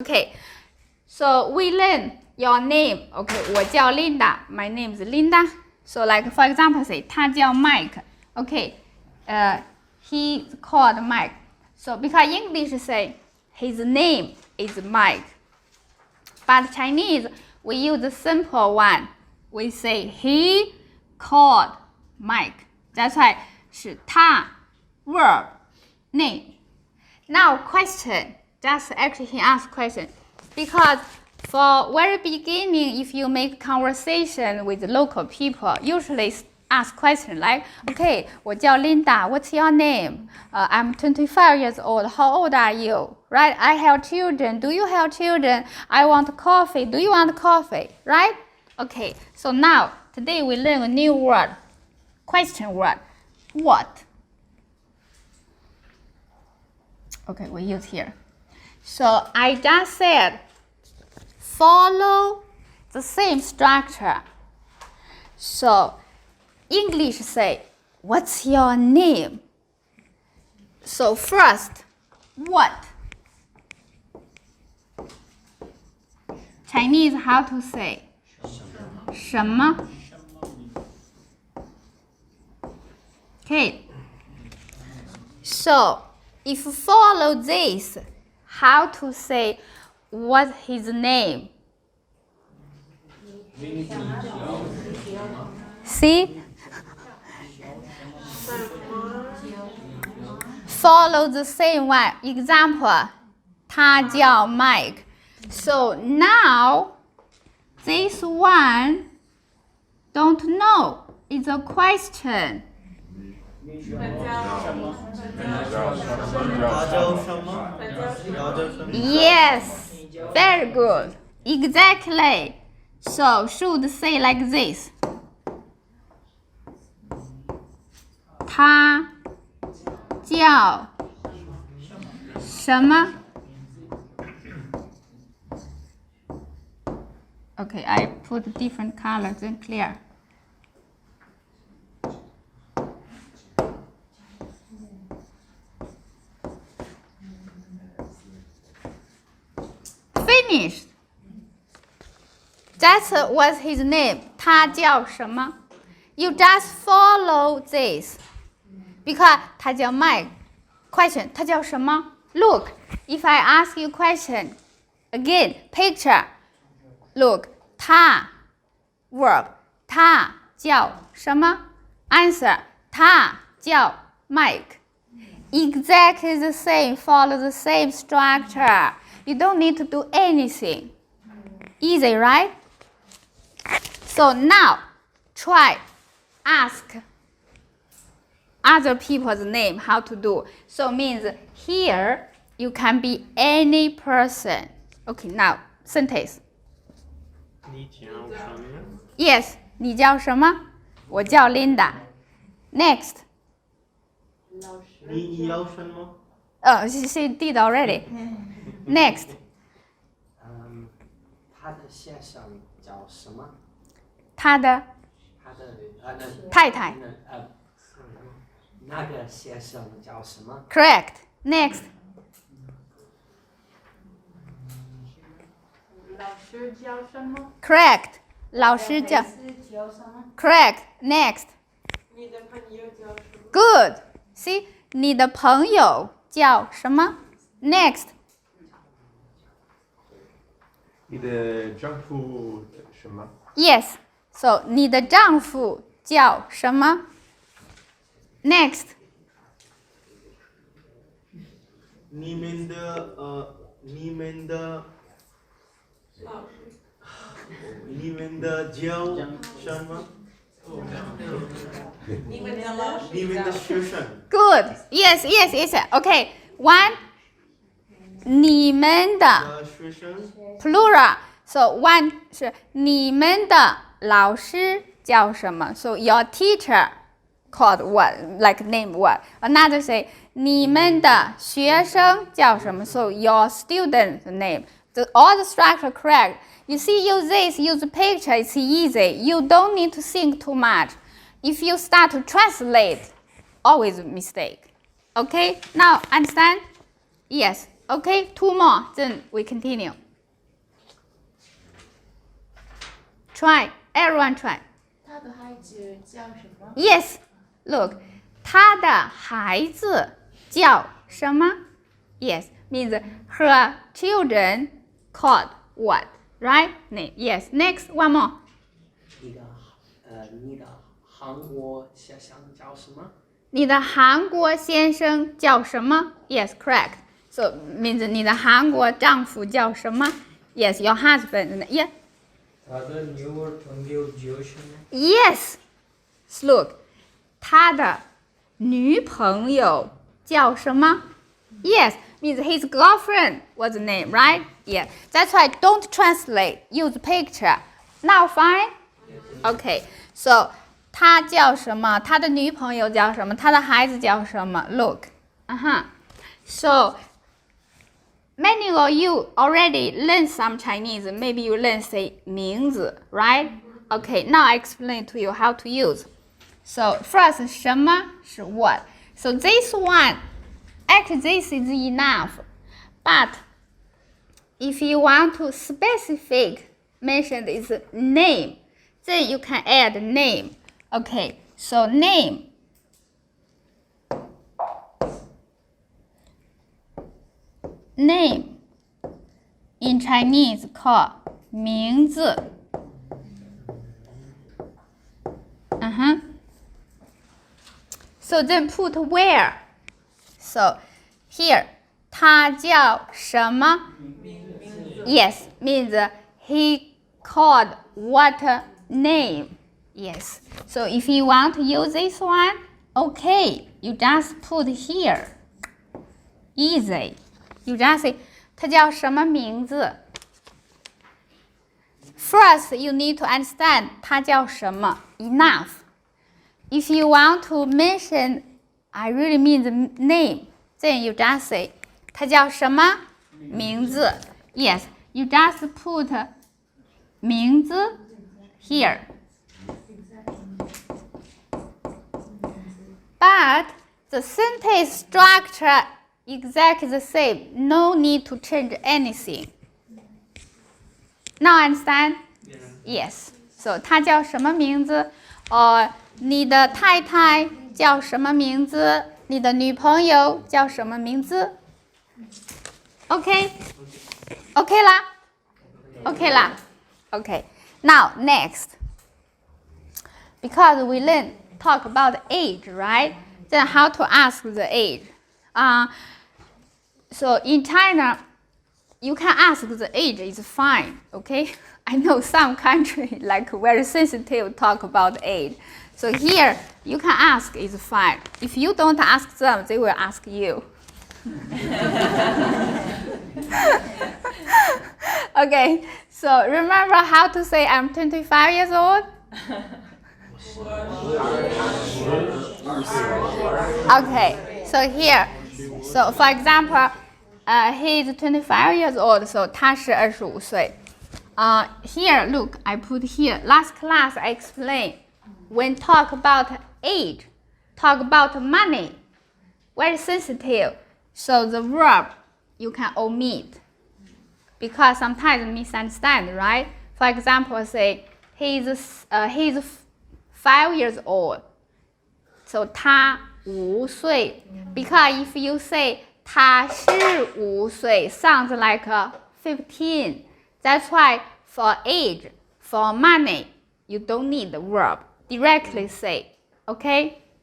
Okay, so we learn your name. Okay, 我叫 Linda. My name is Linda. So like for example, say 他叫 Mike. Okay, he's called Mike. So because English say his name is Mike, but Chinese we use the simple one. We say he called Mike. That's why 是他 verb name. Now question. Just actually he asked question. Because for very beginning, if you make conversation with local people, usually ask question like, okay, 我叫 Linda, what's your name? I'm 25 years old, how old are you? Right? I have children, do you have children? I want coffee, do you want coffee? Right? Okay, so now, today we learn a new word, question word, what? Okay, we use here. So I just said, follow the same structure. So English say, what's your name? So first, what? Chinese how to say? 什么? Okay. So if you follow this, how to say what's his name? See? Follow the same one. Example, 他叫 Mike. So now, this one, don't know. It's a question. Yes, very good. Exactly. So should say like this. 他叫什么? Okay, I put different colors then clear. Finished. That's what's his name. 他叫什么? You just follow this. Because 他叫 Mike. Question, 他叫什么? Look, if I ask you question, again, picture. Look, 他 verb, 他叫什么? Answer, 他叫 Mike. Exactly the same, follow the same structure. You don't need to do anything. Easy, right? So now, try, ask other people's name how to do. So means here, you can be any person. Okay, now, sentence. 你叫什么? Yes, 你叫什么? 我叫 Linda. Next. 你要什么? She did already. Next. 他的先生叫什么? 他的太太. 那个先生叫什么? Correct. Next. 老师叫什么? Correct. 老师叫 Correct. Next. 你的朋友叫什么? Good. See? 你的朋友叫什么? Next. 你的丈夫什么? Yes. So 你的丈夫叫什么? Next. 你们的叫什么? 你们的老师你们的学生. Good. Yes. Okay. One. 你们的学生. plural. So one 是你们的老师叫什么? So your teacher called what? Like name what? Another say 你们的学生叫什么? So your student name. All the structure correct. You see, use this, use the picture, it's easy. You don't need to think too much. If you start to translate, always a mistake. Okay? Now, understand? Yes. Okay, 2 more, then we continue. Try, everyone try. 他的孩子叫什么？ Yes, look, 他的孩子叫什么 Yes, means her children called what? Right? Name. Yes. Next, one more. 你的韩国先生叫什么？你的韩国先生叫什么 Yes, correct. So means 你的韩国丈夫叫什么 Yes, your husband. Yeah. 他的女儿朋友叫什么？ Yes. Look, 他的女朋友叫什么 Yes, means his girlfriend was the name, right? Yeah. That's why don't translate. Use picture. Now fine? Okay. So 他叫什么？他的女朋友叫什么？他的孩子叫什么 Look. So many of you already learned some Chinese. Maybe you learn say 名字 right? Okay, now I explain to you how to use. So first 什么是 what? So this one, actually this is enough. But if you want to specific mention this name, then you can add name. Okay, so name. Name in Chinese called 名字。So then put where? So here, 他叫什么 Yes, means he called what name? Yes. So if you want to use this one, okay, you just put here. Easy. You just say, 他叫什么名字 First, you need to understand 他叫什么 Enough. If you want to mention, I really mean the name, then you just say, 他叫什么名字 Yes, you just put 名字 here. But the sentence structure exactly the same. No need to change anything. Now understand? Yes. So 他叫什么名字 or 你的太太叫什么名字你的女朋友叫什么名字 Okay? Okay 啦 Okay 啦 Okay. Now next. Because we talk about age, right? Then how to ask the age? So in China, you can ask the age is fine, okay? I know some country like very sensitive talk about age. So here you can ask is fine. If you don't ask them, they will ask you. Okay, so remember how to say I'm 25 years old? Okay, so here, so for example, he is 25 years old, so 他是25岁. Here, look, I put here. Last class I explained. When talk about age, talk about money, very sensitive. So the verb you can omit because sometimes misunderstand, right? For example, say he's 5 years old. So 他5岁. Because if you say 他15岁 sounds like 15. That's why for age, for money, you don't need the verb. Directly say, okay?